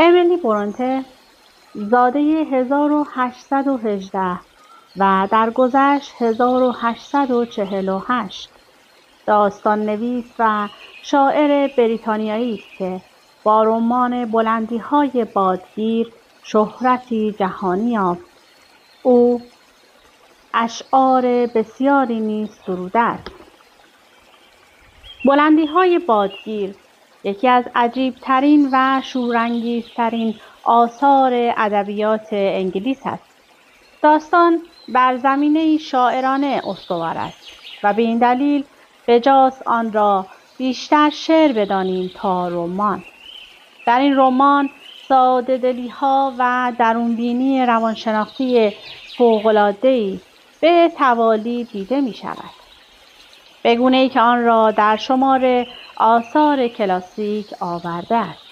امیلی برونته زاده 1818 و درگذشت 1848 داستان نویس و شاعر بریتانیایی است که با رمان بلندی‌های بادگیر شهرتی جهانی یافت. او اشعار بسیاری نیز سروده است. بلندی‌های بادگیر یکی از عجیب‌ترین و شورانگیزترین آثار ادبیات انگلیس است. داستان بر زمینه شاعرانه استوار است و به این دلیل بجاست آن را بیشتر شعر بدانیم تا رمان. در این رمان ساده‌دلی‌ها و درونبینی روانشناختی فوق‌العاده‌ای به توالی دیده می‌شود، به گونه‌ای که آن را در شمار آثار کلاسیک آورده است.